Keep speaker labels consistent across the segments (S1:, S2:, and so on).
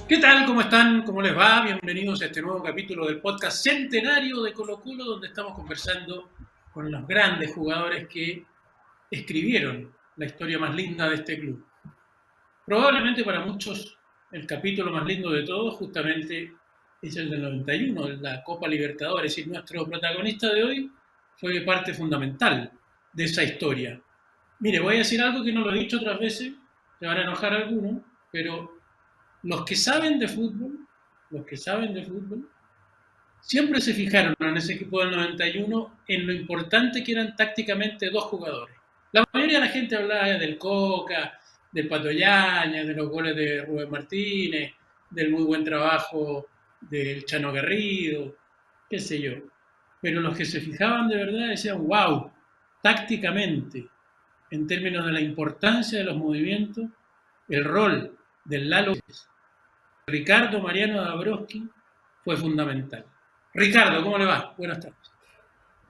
S1: ¿Qué tal? ¿Cómo están? ¿Cómo les va? Bienvenidos a este nuevo capítulo del podcast centenario de Colo Colo, donde estamos conversando con los grandes jugadores que escribieron la historia más linda de este club. Probablemente para muchos el capítulo más lindo de todos justamente es el del 91, la Copa Libertadores, y nuestro protagonista de hoy fue parte fundamental de esa historia. Mire, voy a decir algo que no lo he dicho otras veces, se van a enojar algunos, pero los que saben de fútbol, los que saben de fútbol, siempre se fijaron en ese equipo del 91 en lo importante que eran tácticamente dos jugadores. La mayoría de la gente hablaba del Coca, del Pato Yaña, de los goles de Rubén Martínez, del muy buen trabajo del Chano Garrido, qué sé yo. Pero los que se fijaban de verdad decían, wow, tácticamente, en términos de la importancia de los movimientos, el rol del Lalo Ricardo Mariano Dabrowski fue fundamental. Ricardo, ¿cómo le va? Buenas tardes.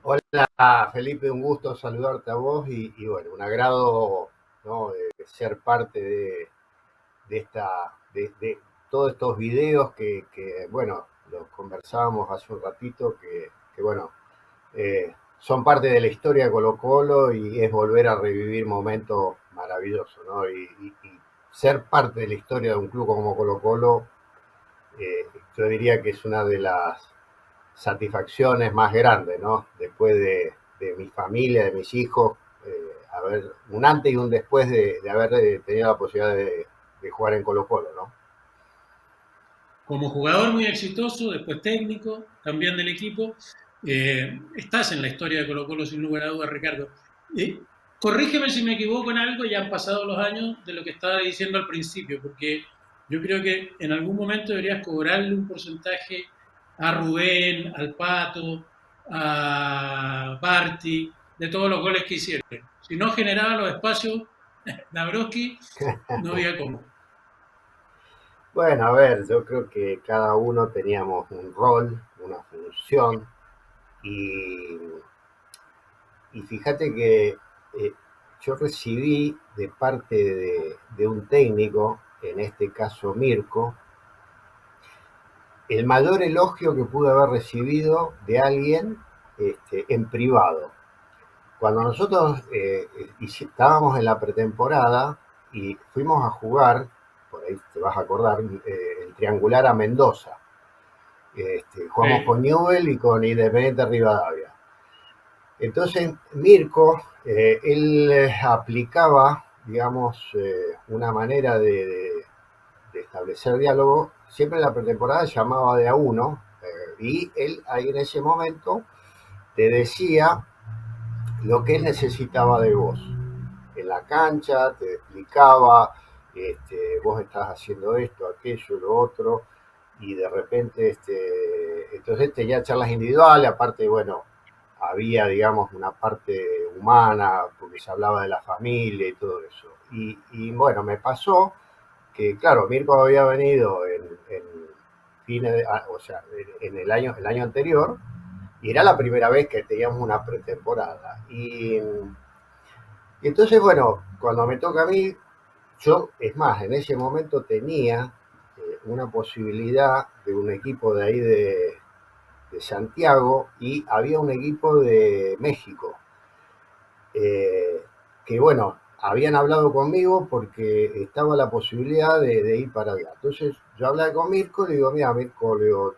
S2: Hola Felipe, un gusto saludarte a vos y bueno, un agrado, ¿no? De ser parte de todos estos videos que, bueno, los conversábamos hace un ratito, que bueno, son parte de la historia de Colo Colo y es volver a revivir momentos maravillosos, ¿no? Y ser parte de la historia de un club como Colo Colo, yo diría que es una de las satisfacciones más grandes, ¿no? Después de mi familia, de mis hijos, a ver, un antes y un después de haber tenido la posibilidad de jugar en Colo Colo, ¿no?
S1: Como jugador muy exitoso, después técnico, también del equipo, estás en la historia de Colo Colo sin lugar a dudas, Ricardo. Corrígeme si me equivoco en algo, ya han pasado los años de lo que estaba diciendo al principio, porque yo creo que en algún momento deberías cobrarle un porcentaje a Rubén, al Pato, a Barty, de todos los goles que hicieron. Si no generaba los espacios, Dabrowski no había cómo.
S2: Bueno, a ver, yo creo que cada uno teníamos un rol, una función, y, y fíjate que yo recibí de parte de un técnico, en este caso Mirko, el mayor elogio que pude haber recibido de alguien en privado. Cuando nosotros estábamos en la pretemporada y fuimos a jugar, por ahí te vas a acordar, el triangular a Mendoza. Jugamos
S1: Sí.
S2: con Newell y con Independiente Rivadavia. Entonces, Mirko, él aplicaba, digamos, una manera de establecer diálogo. Siempre en la pretemporada llamaba de a uno y él ahí en ese momento te decía lo que él necesitaba de vos. En la cancha te explicaba, vos estás haciendo esto, aquello, lo otro, y de repente, entonces tenía charlas individuales, aparte, bueno, había, digamos, una parte humana, porque se hablaba de la familia y todo eso. Y bueno, me pasó que, claro, Mirko había venido en fines, o sea, en el año anterior, y era la primera vez que teníamos una pretemporada. Y entonces, bueno, cuando me toca a mí, yo, es más, en ese momento tenía una posibilidad de un equipo de ahí de Santiago y había un equipo de México, eh, que bueno, habían hablado conmigo porque estaba la posibilidad de ir para allá. Entonces yo hablé con Mirko, le digo, mira, Mirko, le digo,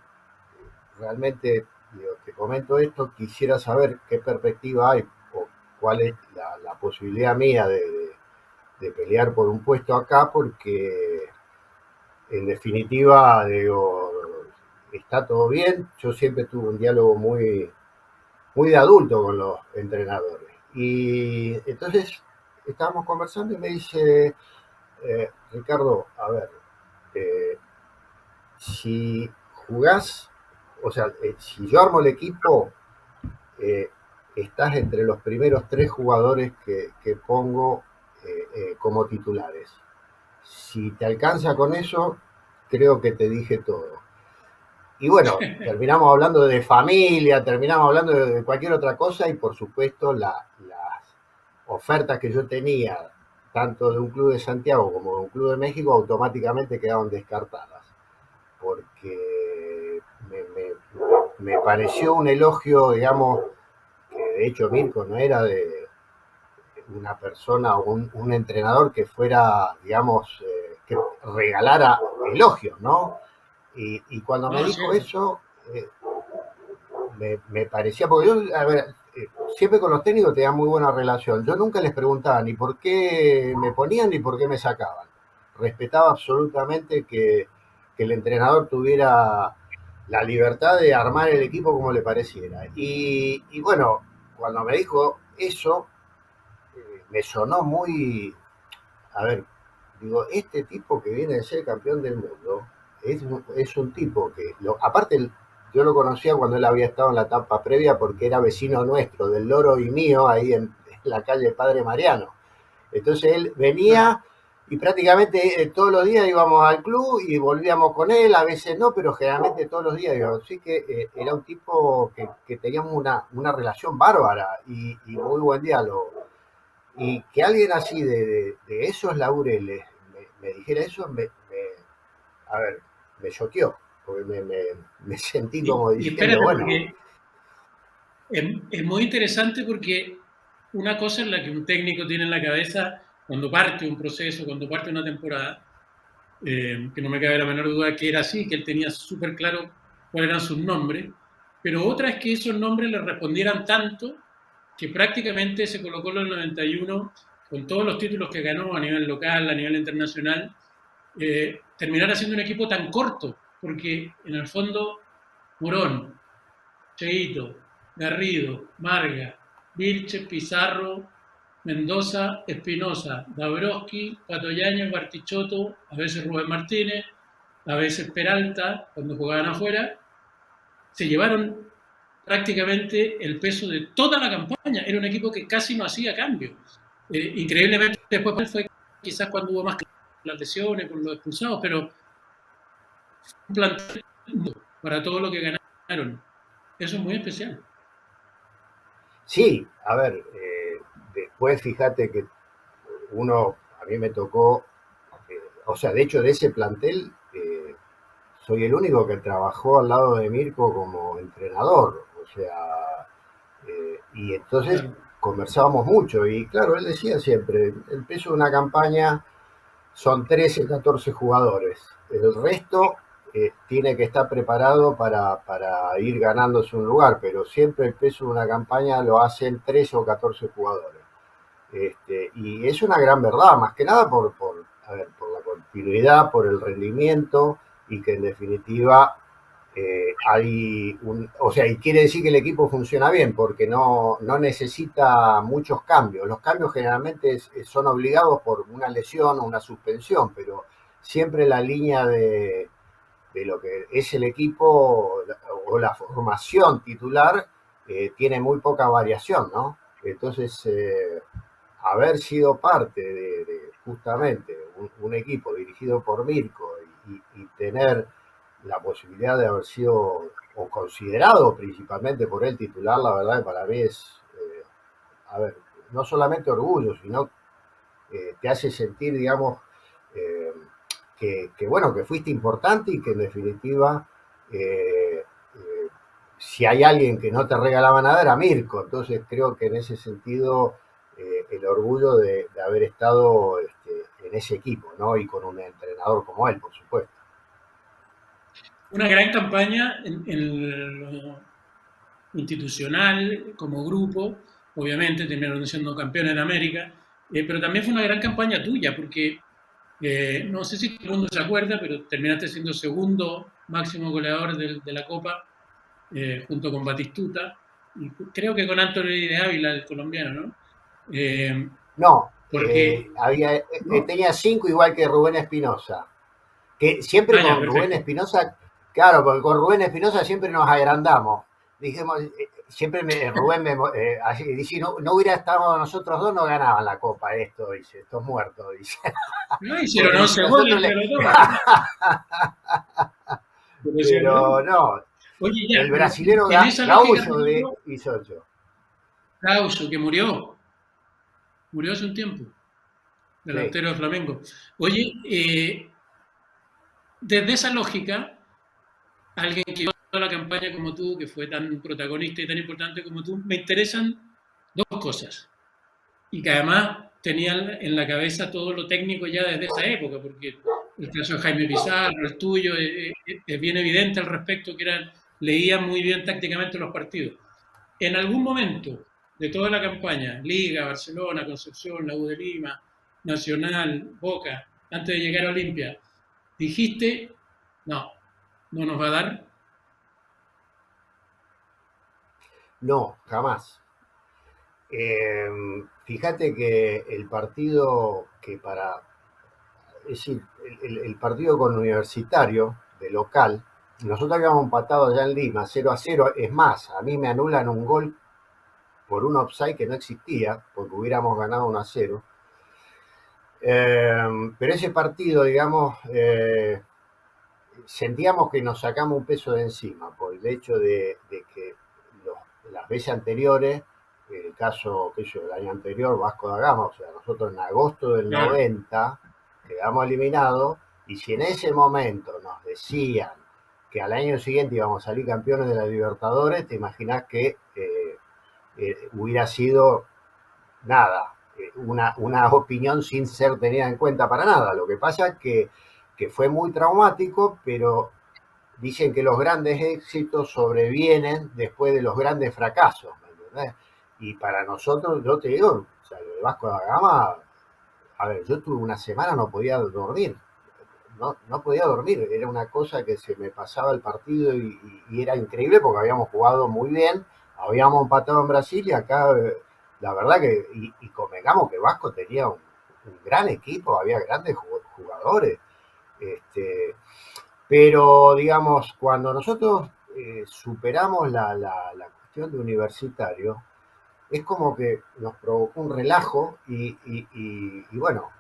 S2: realmente digo, te comento esto, quisiera saber qué perspectiva hay o cuál es la posibilidad mía de pelear por un puesto acá, porque en definitiva, digo, está todo bien. Yo siempre tuve un diálogo muy de adulto con los entrenadores. Y entonces estábamos conversando y me dice, Ricardo, a ver, eh, si jugás, o sea, si yo armo el equipo, eh, estás entre los primeros tres jugadores que pongo como titulares. Si te alcanza con eso, creo que te dije todo. Y bueno, terminamos hablando de familia, terminamos hablando de cualquier otra cosa y por supuesto las ofertas que yo tenía, tanto de un club de Santiago como de un club de México, automáticamente quedaban descartadas. porque me pareció un elogio, digamos, que de hecho Mirko no era de una persona o un entrenador que fuera, digamos, que regalara elogios, ¿no? Y cuando me
S1: No, es
S2: dijo
S1: cierto.
S2: eso, me parecía, porque yo, a ver, siempre con los técnicos tenía muy buena relación. Yo nunca les preguntaba ni por qué me ponían ni por qué me sacaban. Respetaba absolutamente que el entrenador tuviera la libertad de armar el equipo como le pareciera. Y bueno, cuando me dijo eso, me sonó muy, a ver, digo, este tipo que viene de ser campeón del mundo es un tipo que, aparte, yo lo conocía cuando él había estado en la etapa previa porque era vecino nuestro, del Loro y mío, ahí en la calle Padre Mariano. Entonces él
S1: Claro.
S2: venía y prácticamente todos los días íbamos al club y volvíamos con él, a veces no, pero generalmente todos los días íbamos. Así que era un tipo que teníamos una relación bárbara y muy buen diálogo. Y que alguien así de esos laureles me dijera eso, a ver, me choqueó, porque me sentí como
S1: Y
S2: diciendo,
S1: espérate,
S2: bueno,
S1: porque es muy interesante porque una cosa es la que un técnico tiene en la cabeza cuando parte un proceso, cuando parte una temporada, que no me cabe la menor duda que era así, que él tenía súper claro cuáles eran sus nombres, pero otra es que esos nombres le respondieran tanto que prácticamente se colocó en el 91 con todos los títulos que ganó a nivel local, a nivel internacional, terminar haciendo un equipo tan corto, porque en el fondo Morón, Cheito, Garrido, Marga, Vilche, Pizarro, Mendoza, Espinosa, Dabrowski, Patoyaño, Bartichotto, a veces Rubén Martínez, a veces Peralta, cuando jugaban afuera, se llevaron prácticamente el peso de toda la campaña. Era un equipo que casi no hacía cambios. Increíblemente después fue quizás cuando hubo más las lesiones, con los expulsados, pero un plantel para todo lo que ganaron. Eso es muy especial.
S2: sí, a ver, después fíjate que a mí me tocó, o sea, de hecho de ese plantel, soy el único que trabajó al lado de Mirko como entrenador, o sea, y entonces
S1: Claro.
S2: conversábamos mucho y claro, él decía siempre, el peso de una campaña son 13, 14 jugadores. El resto tiene que estar preparado para ir ganándose un lugar, pero siempre el peso de una campaña lo hacen 13 o 14 jugadores. Y es una gran verdad, más que nada a ver, por la continuidad, por el rendimiento y que en definitiva o sea, y quiere decir que el equipo funciona bien porque no necesita muchos cambios. Los cambios generalmente son obligados por una lesión o una suspensión, pero siempre la línea de lo que es el equipo o la formación titular tiene muy poca variación, ¿no? Entonces, haber sido parte de justamente un equipo dirigido por Mirko y tener la posibilidad de haber sido o considerado principalmente por él titular, la verdad que para mí es, a ver, no solamente orgullo, sino te hace sentir, digamos, eh, bueno, que fuiste importante y que en definitiva, si hay alguien que no te regalaba nada era Mirko. Entonces creo que en ese sentido, el orgullo de haber estado en ese equipo, ¿no? Y con un entrenador como él, por supuesto.
S1: Una gran campaña en lo institucional, como grupo, obviamente terminaron siendo campeones en América, pero también fue una gran campaña tuya, porque no sé si todo el mundo se acuerda, pero terminaste siendo segundo máximo goleador de la Copa, junto con Batistuta, y creo que con Anthony de Ávila, el colombiano, ¿no? Eh,
S2: No,
S1: porque, ¿no?
S2: tenía 5 igual que Rubén Espinosa. Que siempre
S1: Ah, ya,
S2: con Rubén
S1: perfecto.
S2: Espinosa, claro, porque con Rubén Espinosa siempre nos agrandamos. Dijimos, siempre Rubén así, dice, no hubiera estado nosotros dos, no ganaban la copa esto, dice, estos muertos, dice.
S1: No, hicieron
S2: Porque dice,
S1: 11 goles
S2: nosotros
S1: entre
S2: le...
S1: los dos, imagínate. Pero decía,
S2: Pero
S1: no.
S2: no,
S1: Oye, ya,
S2: el
S1: pero
S2: brasilero
S1: en esa lógica
S2: Gaullo hizo 8.
S1: Caucho, que murió hace un tiempo,
S2: Sí.
S1: delantero de Flamengo. Oye, desde esa lógica, alguien que hizo toda la campaña como tú, que fue tan protagonista y tan importante como tú, me interesan dos cosas. Y que además tenían en la cabeza todo lo técnico ya desde esa época, porque el caso de Jaime Pizarro, el tuyo, es bien evidente al respecto que leían muy bien tácticamente los partidos. En algún momento de toda la campaña, Liga, Barcelona, Concepción, la U de Lima, Nacional, Boca, antes de llegar a Olimpia, dijiste, no, no nos va a dar.
S2: No, jamás. Fíjate que el partido que para, es decir, el partido con Universitario de local, nosotros habíamos empatado allá en Lima 0-0, es más, a mí me anulan un gol por un offside que no existía, porque hubiéramos ganado 1-0. Pero ese partido, digamos, sentíamos que nos sacamos un peso de encima por el hecho de que las veces anteriores, el caso que yo, el año anterior, Vasco da Gama, o sea, nosotros en agosto del
S1: Claro,
S2: 90 quedamos eliminados, y si en ese momento nos decían que al año siguiente íbamos a salir campeones de la Libertadores, te imaginás que hubiera sido nada, una opinión sin ser tenida en cuenta para nada. Lo que pasa es que fue muy traumático, pero dicen que los grandes éxitos sobrevienen después de los grandes fracasos, ¿me entendés? Y para nosotros, yo te digo, o sea, lo de Vasco da Gama, a ver, yo tuve una semana, no podía dormir, no podía dormir, era una cosa que se me pasaba el partido y era increíble porque habíamos jugado muy bien, habíamos empatado en Brasil y acá, la verdad que, y convengamos que Vasco tenía un gran equipo, había grandes jugadores, este, pero digamos, cuando nosotros superamos la cuestión de Universitario, es como que nos provocó un relajo y bueno,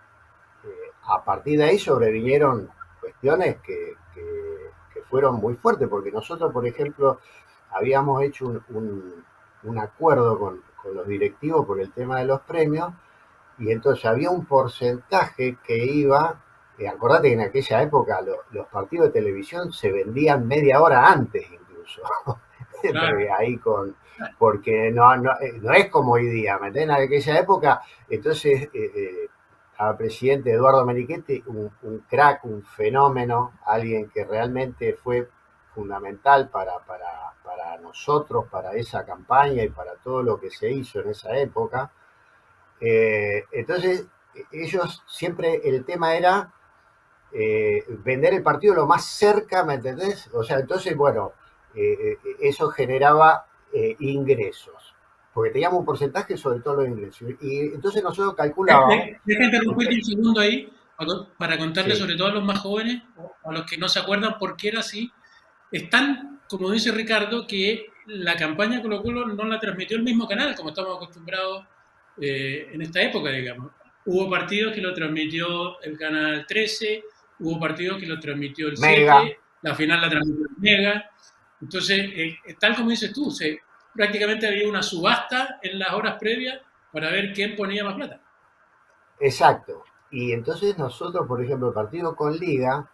S2: a partir de ahí sobrevinieron cuestiones que fueron muy fuertes, porque nosotros, por ejemplo, habíamos hecho un acuerdo con los directivos por el tema de los premios, y entonces había un porcentaje que iba, acordate que en aquella época los partidos de televisión se vendían media hora antes incluso,
S1: claro.
S2: ahí porque no es como hoy día, ¿me entiendes? En aquella época, entonces al presidente Eduardo Menichetti, un crack, un fenómeno, alguien que realmente fue fundamental para nosotros, para esa campaña y para todo lo que se hizo en esa época. Entonces, ellos siempre, el tema era vender el partido lo más cerca, ¿me entendés? O sea, entonces, bueno, eso generaba ingresos, porque teníamos un porcentaje sobre todos los ingresos. Y entonces nosotros calculábamos,
S1: Deja interrumpirte un segundo ahí para contarle
S2: sí,
S1: sobre todo a los más jóvenes o a los que no se acuerdan por qué era así. Es tan, como dice Ricardo, que la campaña Colo Colo no la transmitió el mismo canal, como estamos acostumbrados en esta época, digamos. Hubo partidos que lo transmitió el canal 13, hubo partidos que lo transmitió el
S2: Mega,
S1: 7, la final la transmitió el Mega. Entonces, tal como dices tú, prácticamente había una subasta en las horas previas para ver quién ponía más plata.
S2: exacto. Y entonces nosotros, por ejemplo, el partido con Liga,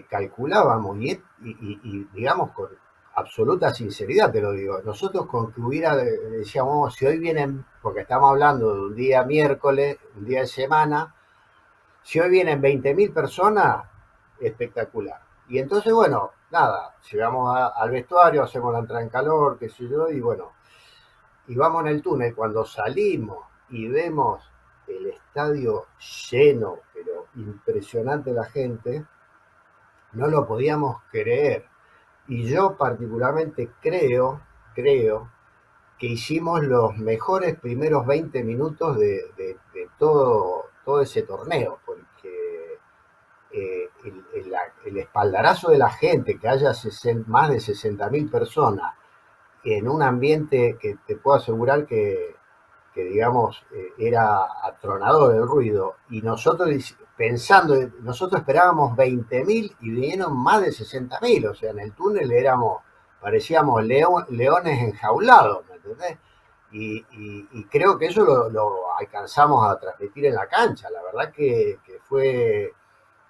S2: calculábamos y digamos con absoluta sinceridad te lo digo, nosotros con que hubiera, decíamos, si hoy vienen, porque estamos hablando de un día miércoles, un día de semana, si hoy vienen 20.000 personas, espectacular. Y entonces, bueno, nada, llegamos al vestuario, hacemos la entrada en calor, qué sé yo, y bueno, y vamos en el túnel, cuando salimos y vemos el estadio lleno, pero impresionante la gente, no lo podíamos creer. Y yo particularmente creo que hicimos los mejores primeros 20 minutos de todo ese torneo, porque el espaldarazo de la gente, que haya más de 60.000 personas en un ambiente que te puedo asegurar que digamos, era atronador el ruido, y nosotros pensando, nosotros esperábamos 20.000 y vinieron más de 60.000, o sea, en el túnel parecíamos leones enjaulados, ¿me entendés? Y creo que eso lo alcanzamos a transmitir en la cancha, la verdad que fue,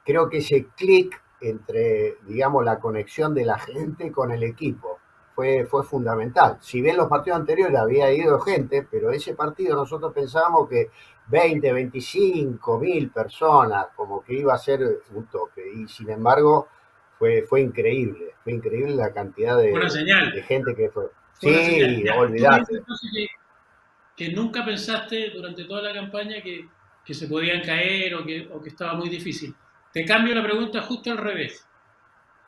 S2: creo que ese clic entre, digamos, la conexión de la gente con el equipo. Fue fundamental. Si bien los partidos anteriores había ido gente, pero ese partido nosotros pensábamos que 20, 25 mil personas, como que iba a ser un tope. Y sin embargo, fue increíble la cantidad
S1: Buena
S2: de
S1: señal,
S2: gente que fue.
S1: fue una señal.
S2: Sí,
S1: Ya, tú me dices
S2: olvídate.
S1: entonces que nunca pensaste durante toda la campaña que se podían caer o que estaba muy difícil. Te cambio la pregunta justo al revés.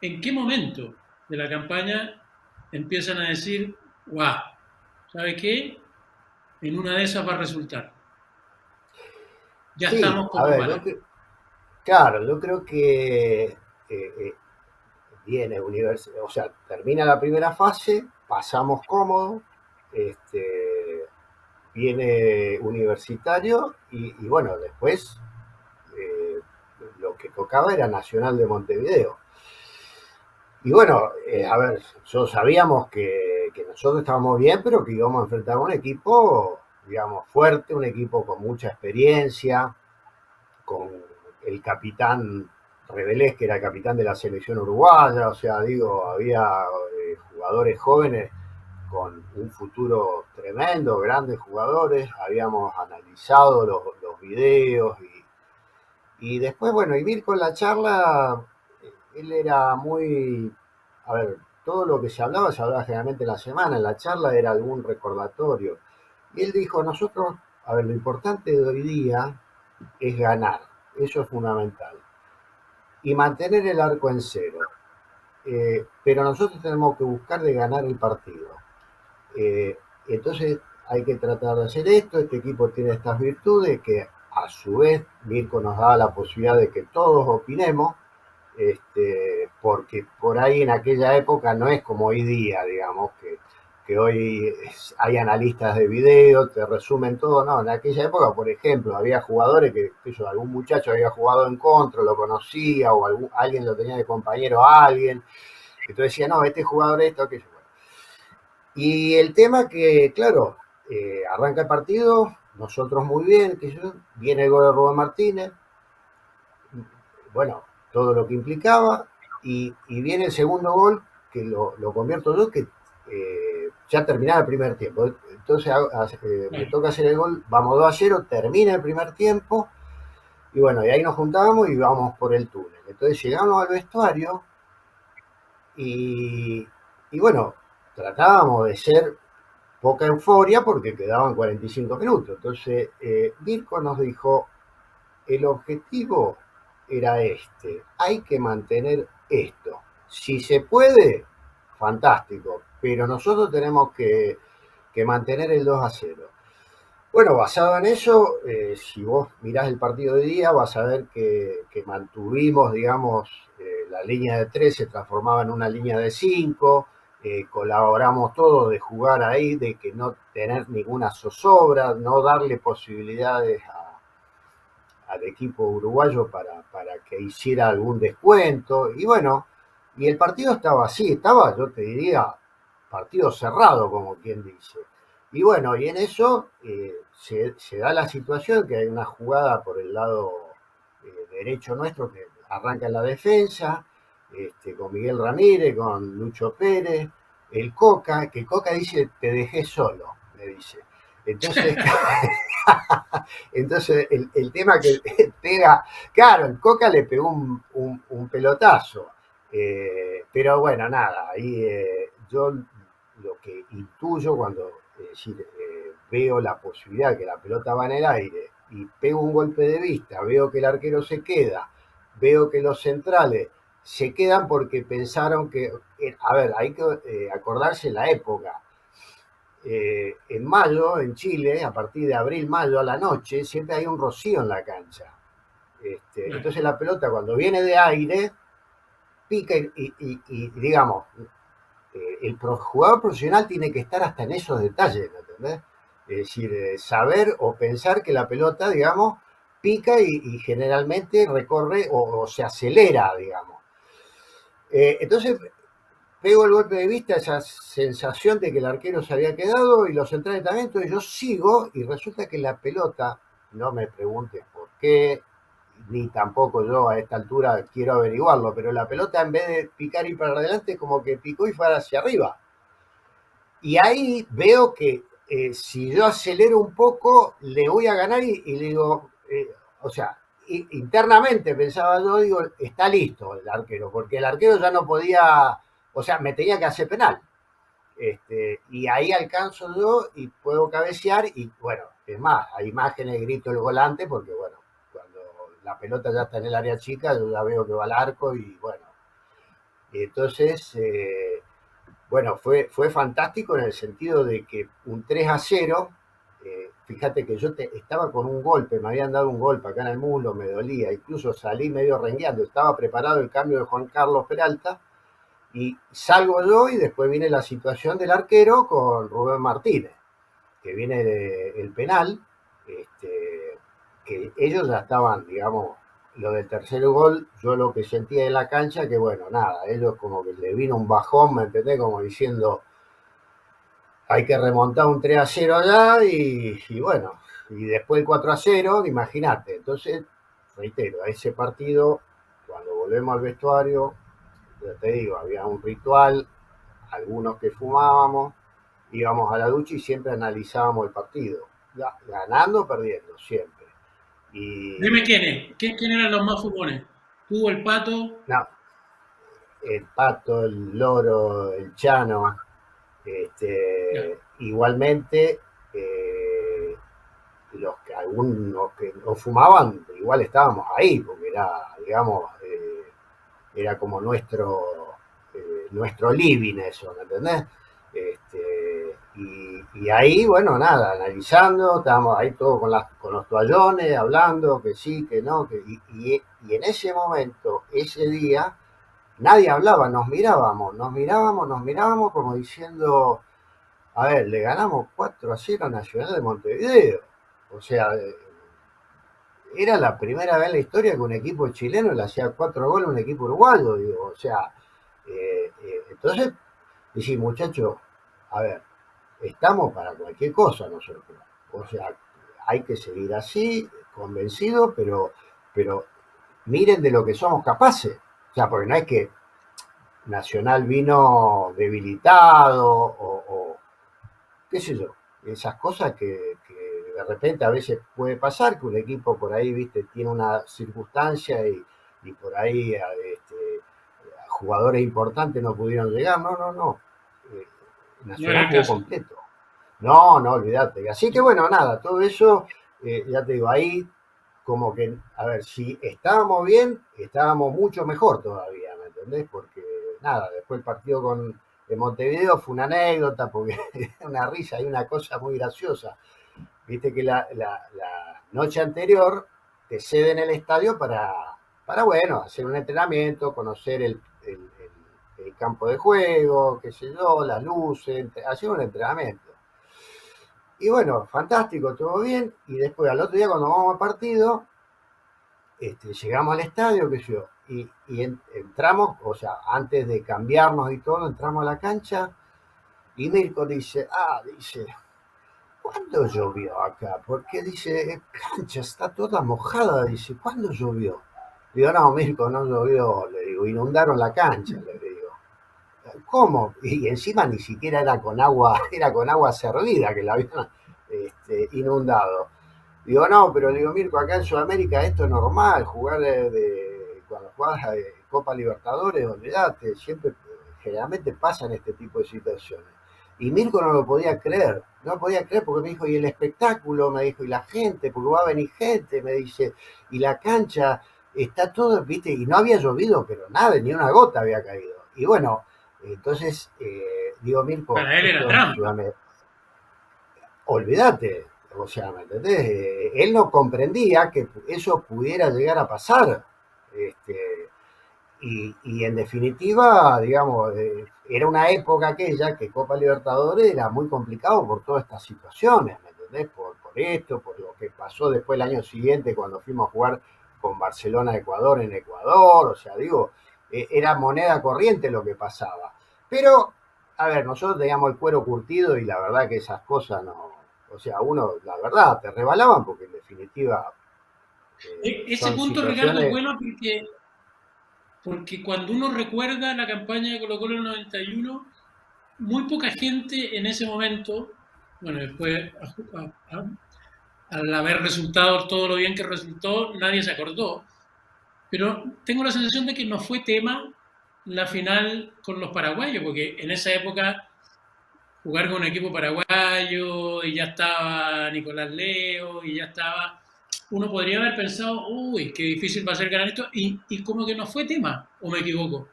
S1: ¿En qué momento de la campaña empiezan a decir, guau, ¿sabe qué? En una de esas va a resultar. Ya
S2: Sí,
S1: estamos
S2: a
S1: como
S2: ver,
S1: para.
S2: claro, yo creo que viene o sea, termina la primera fase, pasamos cómodo, este, viene Universitario y bueno, después eh, lo que tocaba era Nacional de Montevideo. Y bueno, a ver, nosotros sabíamos que nosotros estábamos bien, pero que íbamos a enfrentar a un equipo, digamos, fuerte, un equipo con mucha experiencia, con el capitán Revelés, que era el capitán de la selección uruguaya, o sea, digo, había jugadores jóvenes con un futuro tremendo, grandes jugadores, habíamos analizado los videos y después, bueno, y Mirko en la charla, él era muy, a ver, todo lo que se hablaba generalmente en la semana, en la charla era algún recordatorio. Y él dijo, nosotros, a ver, lo importante de hoy día es ganar, eso es fundamental, y mantener el arco en cero. Pero nosotros tenemos que buscar de ganar el partido. Entonces hay que tratar de hacer esto, este equipo tiene estas virtudes que a su vez Mirko nos da la posibilidad de que todos opinemos, porque por ahí en aquella época no es como hoy día, digamos, que hoy hay analistas de video, te resumen todo, no, en aquella época, por ejemplo, había jugadores que yo, algún muchacho había jugado en contra, lo conocía, o alguien lo tenía de compañero a alguien, entonces decía, no, este jugador esto, aquello. Y el tema que, claro, arranca el partido, nosotros muy bien, que yo, viene el gol de Rubén Martínez, bueno, todo lo que implicaba, y viene el segundo gol, que lo convierto yo, que ya terminaba el primer tiempo. Entonces me toca hacer el gol, vamos 2-0, termina el primer tiempo, y bueno, y ahí nos juntábamos y vamos por el túnel. Entonces llegamos al vestuario y, y bueno, tratábamos de ser poca euforia porque quedaban 45 minutos. Entonces, Mirko nos dijo, el objetivo era este, hay que mantener esto. Si se puede, fantástico, pero nosotros tenemos que mantener el 2-0. Bueno, basado en eso, si vos mirás el partido de día, vas a ver que mantuvimos, digamos, la línea de 3 se transformaba en una línea de 5, colaboramos todos de jugar ahí, de que no tener ninguna zozobra, no darle posibilidades al equipo uruguayo para que hiciera algún descuento. Y bueno, y el partido estaba así, estaba, yo te diría, partido cerrado, como quien dice. Y bueno, y en eso se da la situación que hay una jugada por el lado derecho nuestro que arranca en la defensa, con Miguel Ramírez, con Lucho Pérez, el Coca, que el Coca dice, te dejé solo, me dice. Entonces, entonces el tema que pega, claro, el Coca le pegó un pelotazo, pero bueno, nada, ahí yo lo que intuyo cuando veo la posibilidad de que la pelota va en el aire y pego un golpe de vista, veo que el arquero se queda, veo que los centrales se quedan porque pensaron que, a ver, hay que acordarse la época. En mayo, en Chile, a partir de abril, mayo a la noche, siempre hay un rocío en la cancha. Entonces la pelota cuando viene de aire, pica y digamos, jugador profesional tiene que estar hasta en esos detalles, ¿me entendés? Es decir, saber o pensar que la pelota, digamos, pica y generalmente recorre o se acelera, digamos. Entonces pego el golpe de vista, esa sensación de que el arquero se había quedado y los centrales también, entonces yo sigo y resulta que la pelota, no me preguntes por qué, ni tampoco yo a esta altura quiero averiguarlo, pero la pelota en vez de picar y para adelante, como que picó y fue hacia arriba. Y ahí veo que si yo acelero un poco, le voy a ganar y le digo, o sea, internamente pensaba yo, digo, está listo el arquero, porque el arquero ya no podía, o sea, me tenía que hacer penal. Y ahí alcanzo yo y puedo cabecear y bueno, es más, a imágenes grito el volante porque bueno, cuando la pelota ya está en el área chica, yo ya veo que va al arco y bueno, y entonces, bueno, fue fantástico en el sentido de que un 3-0, fíjate que yo estaba con un golpe, me habían dado un golpe acá en el muslo, me dolía, incluso salí medio rengueando, estaba preparado el cambio de Juan Carlos Peralta y salgo yo y después viene la situación del arquero con Rubén Martínez, que viene el penal, que ellos ya estaban, digamos, lo del tercer gol, yo lo que sentía en la cancha, que bueno, nada, ellos como que le vino un bajón, ¿me entendés? Como diciendo, hay que remontar un 3-0 allá y bueno, y después el 4-0, imagínate. Entonces, reitero, a ese partido, cuando volvemos al vestuario, ya te digo, había un ritual, algunos que fumábamos, íbamos a la ducha y siempre analizábamos el partido, ganando o perdiendo, siempre. Y
S1: Dime quién eran los más fumones. Tú, el Pato.
S2: no, el Pato, el Loro, el Chano,
S1: Ya.
S2: igualmente algunos que no fumaban, igual estábamos ahí, porque era, digamos, era como nuestro living eso, ¿me entendés? Y ahí, bueno, nada, analizando, estábamos ahí todos con los toallones, hablando, que sí, que no, y en ese momento, ese día, nadie hablaba, nos mirábamos como diciendo, a ver, le ganamos 4-0 a Nacional de Montevideo. O sea, era la primera vez en la historia que un equipo chileno le hacía 4 goles a un equipo uruguayo, digo, o sea, entonces, decís, muchachos, a ver, estamos para cualquier cosa nosotros. O sea, hay que seguir así, convencidos, pero miren de lo que somos capaces. O sea, porque no es que Nacional vino debilitado o qué sé yo, esas cosas que de repente a veces puede pasar, que un equipo por ahí, viste, tiene una circunstancia y por ahí jugadores importantes no pudieron llegar, no. Eh,
S1: No era
S2: Nacional
S1: el
S2: jugó
S1: caso.
S2: completo. No, olvídate. Así que bueno, nada, todo eso, ya te digo, ahí como que, a ver, si estábamos bien, estábamos mucho mejor todavía, ¿me entendés? Porque nada, después el partido de Montevideo fue una anécdota, porque una risa y una cosa muy graciosa. Viste que la noche anterior te ceden el estadio bueno, hacer un entrenamiento, conocer el campo de juego, qué sé yo, las luces, hacer un entrenamiento. Y bueno, fantástico, todo bien. Y después al otro día cuando vamos al partido, llegamos al estadio, qué sé yo, y entramos, o sea, antes de cambiarnos y todo, entramos a la cancha y Mirko dice, ¿cuándo llovió acá? Porque dice, cancha está toda mojada, dice, ¿cuándo llovió? Digo, no, Mirko, no llovió, le digo, inundaron la cancha, le digo. ¿Cómo? Y encima ni siquiera era con agua, era con agua servida que la habían inundado. Digo, no, pero digo, Mirko, acá en Sudamérica esto es normal, jugar cuando juegas Copa Libertadores, olvidate, siempre, generalmente pasan este tipo de situaciones. Y Mirko no lo podía creer, no lo podía creer porque me dijo, y el espectáculo, me dijo, y la gente, porque va a venir gente, me dice, y la cancha, está todo, viste, y no había llovido, pero nada, ni una gota había caído. Y bueno, entonces, digo, Mirko,
S1: Para él era
S2: esto en
S1: trampa.
S2: Sudamérica, olvídate, o sea, ¿me entendés? Él no comprendía que eso pudiera llegar a pasar. Este, y en definitiva, digamos, era una época aquella que Copa Libertadores era muy complicado por todas estas situaciones, ¿me entendés? Por esto, por lo que pasó después el año siguiente cuando fuimos a jugar con Barcelona Ecuador en Ecuador, o sea, digo, era moneda corriente lo que pasaba. Pero, a ver, nosotros teníamos el cuero curtido y la verdad que esas cosas no, o sea, uno, la verdad, te rebalaban porque en definitiva
S1: Ese
S2: Son
S1: punto, Ricardo, es
S2: situaciones,
S1: bueno porque cuando uno recuerda la campaña de Colo-Colo en el 91, muy poca gente en ese momento, bueno, después al haber resultado todo lo bien que resultó, nadie se acordó, pero tengo la sensación de que no fue tema la final con los paraguayos, porque en esa época jugar con un equipo paraguayo y ya estaba Nicolás Leo y ya estaba... Uno podría haber pensado, uy, qué difícil va a ser ganar esto, y como que no fue tema, o me equivoco.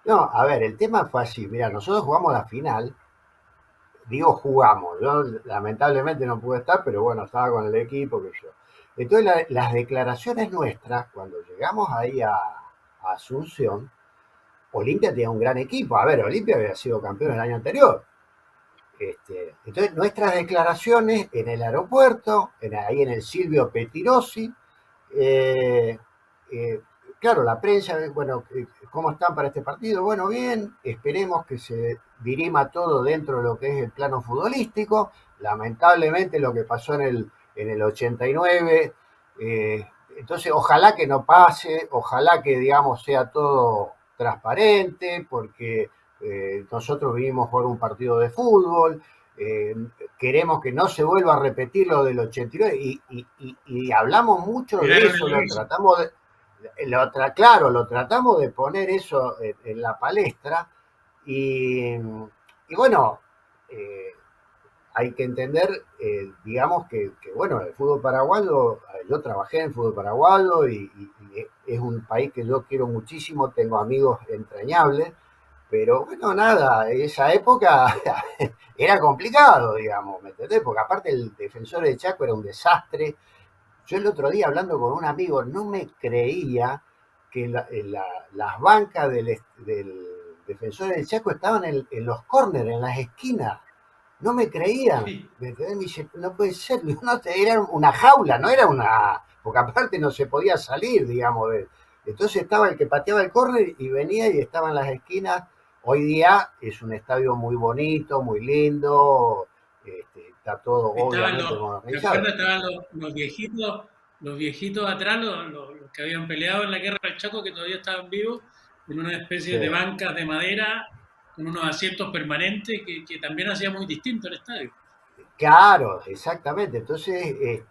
S2: no, a ver, el tema fue así, mira, nosotros jugamos la final, digo jugamos, yo lamentablemente no pude estar, pero bueno, estaba con el equipo, que yo. Entonces las declaraciones nuestras, cuando llegamos ahí a Asunción, Olimpia tenía un gran equipo, a ver, Olimpia había sido campeón el año anterior. Entonces, nuestras declaraciones en el aeropuerto, ahí en el Silvio Petirosi, eh, eh, claro, la prensa, bueno, ¿cómo están para este partido? Bueno, bien, esperemos que se dirima todo dentro de lo que es el plano futbolístico. Lamentablemente lo que pasó en el 89, entonces ojalá que no pase, ojalá que, digamos, sea todo transparente, porque nosotros vinimos por un partido de fútbol, eh, queremos que no se vuelva a repetir lo del 89 y hablamos mucho de
S1: Llegaron
S2: eso,
S1: el
S2: lo
S1: aviso.
S2: tratamos de, claro, lo tratamos de poner eso en la palestra y bueno, eh, hay que entender, digamos, bueno, el fútbol paraguayo, yo trabajé en el fútbol paraguayo y es un país que yo quiero muchísimo, tengo amigos entrañables, pero bueno, nada, esa época era complicado, digamos, ¿me entendés? Porque aparte el defensor de Chaco era un desastre. Yo el otro día hablando con un amigo no me creía que las bancas del defensor del Chaco estaban en los córneres, en las esquinas. No me creían.
S1: Sí.
S2: ¿Me entendés? Me dice, no puede ser, no, era una jaula, no era una... Porque aparte no se podía salir, digamos. Entonces estaba el que pateaba el córner y venía y estaba en las esquinas. Hoy día es un estadio muy bonito, muy lindo, está todo
S1: Estaban
S2: obviamente
S1: ¿te
S2: modernizado.
S1: acuerdas? Estaban los viejitos atrás, los que habían peleado en la guerra del Chaco, que todavía estaban vivos, en una especie
S2: Sí,
S1: de bancas de madera, con unos asientos permanentes, que también hacía muy distinto el estadio.
S2: claro, exactamente. Entonces,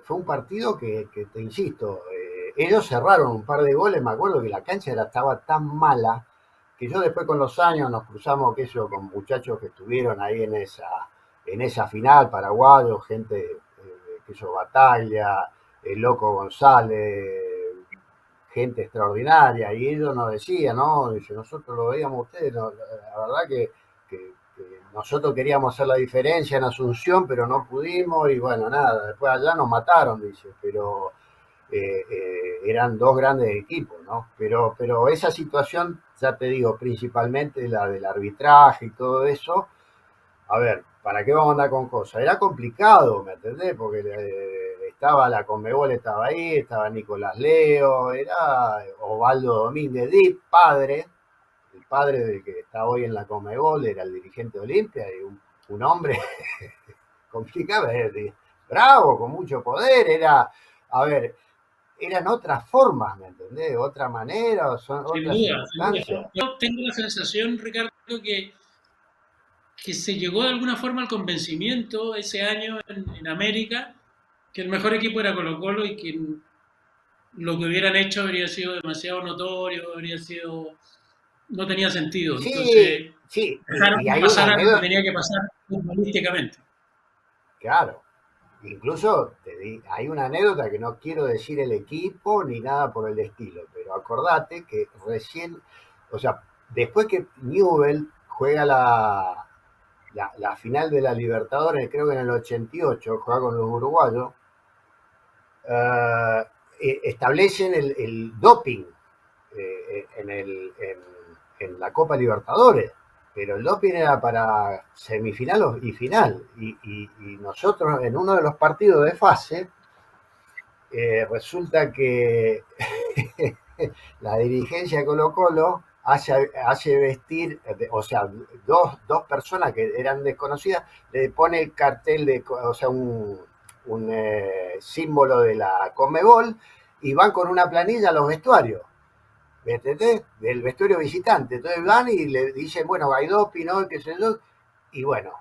S2: fue un partido que te insisto, ellos cerraron un par de goles, me acuerdo que la cancha estaba tan mala que yo después con los años nos cruzamos, qué sé yo, con muchachos que estuvieron ahí en esa final, paraguayos, gente, qué sé yo, Batalla, el Loco González, gente extraordinaria, y ellos nos decían, ¿no? Dice, nosotros lo veíamos a ustedes, no, la verdad que nosotros queríamos hacer la diferencia en Asunción, pero no pudimos, y bueno, nada, después allá nos mataron, dice, pero eran dos grandes equipos, ¿no? Pero esa situación, ya te digo, principalmente la del arbitraje y todo eso, a ver, ¿para qué vamos a andar con cosas? Era complicado, ¿me entendés? Porque estaba la Conmebol, estaba ahí, estaba Nicolás Leo, era Osvaldo Domínguez Dip, padre, el padre del que está hoy en la Conmebol, era el dirigente de Olimpia, y un hombre complicado, bravo, con mucho poder, era, a ver, eran otras formas, ¿me entendés? Otra manera, son
S1: Sin
S2: otras
S1: duda, sin duda.
S2: circunstancias.
S1: Yo tengo la sensación, Ricardo, que se llegó de alguna forma al convencimiento ese año en América que el mejor equipo era Colo Colo y que lo que hubieran hecho habría sido demasiado notorio, habría sido... no tenía sentido.
S2: Sí,
S1: Entonces
S2: sí,
S1: dejaron
S2: y
S1: de
S2: hay una
S1: pasar a lo que
S2: anécdota,
S1: tenía que pasar futbolísticamente.
S2: claro, incluso hay una anécdota que no quiero decir el equipo ni nada por el estilo, pero acordate que recién, o sea, después que Newell juega la final de la Libertadores, creo que en el 88, juega con los uruguayos, eh, establecen el doping en la Copa Libertadores, pero el doping era para semifinal y final, y nosotros en uno de los partidos de fase, resulta que la dirigencia de Colo Colo hace vestir, o sea, dos personas que eran desconocidas, le pone el cartel de, o sea, símbolo de la Conmebol, y van con una planilla a los vestuarios, ¿me entendés? Del vestuario visitante. Entonces van y le dicen, bueno, hay doping, ¿no? ¿Qué sé yo? Y bueno,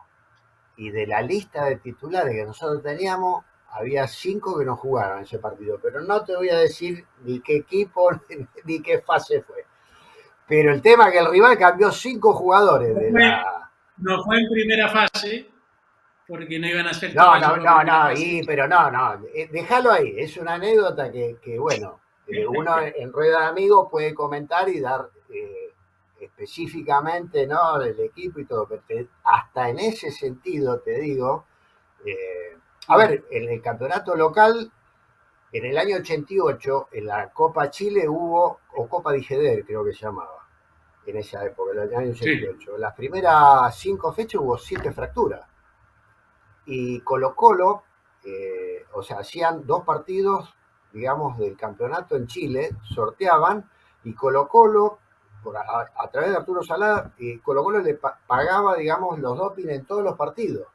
S2: y de la lista de titulares que nosotros teníamos, había 5 que no jugaron ese partido, pero no te voy a decir ni qué equipo ni qué fase fue. Pero el tema es que el rival cambió 5 jugadores de la...
S1: No fue en primera fase, porque no iban a hacer todo
S2: No,
S1: eso
S2: no,
S1: para
S2: no,
S1: primera
S2: no,
S1: fase.
S2: pero no, déjalo ahí, es una anécdota que bueno, uno en rueda de amigos puede comentar y dar específicamente, ¿no? Del equipo y todo, pero hasta en ese sentido te digo, a ver, en el campeonato local, en el año 88, en la Copa Chile hubo, o Copa Dijeder creo que se llamaba, en esa época, en el año
S1: Sí.
S2: 88. En las primeras 5 fechas hubo 7 fracturas. Y Colo Colo, o sea, hacían 2 partidos, digamos, del campeonato en Chile, sorteaban, y Colo Colo, a través de Arturo Salada, Colo Colo le pagaba, digamos, los doping en todos los partidos.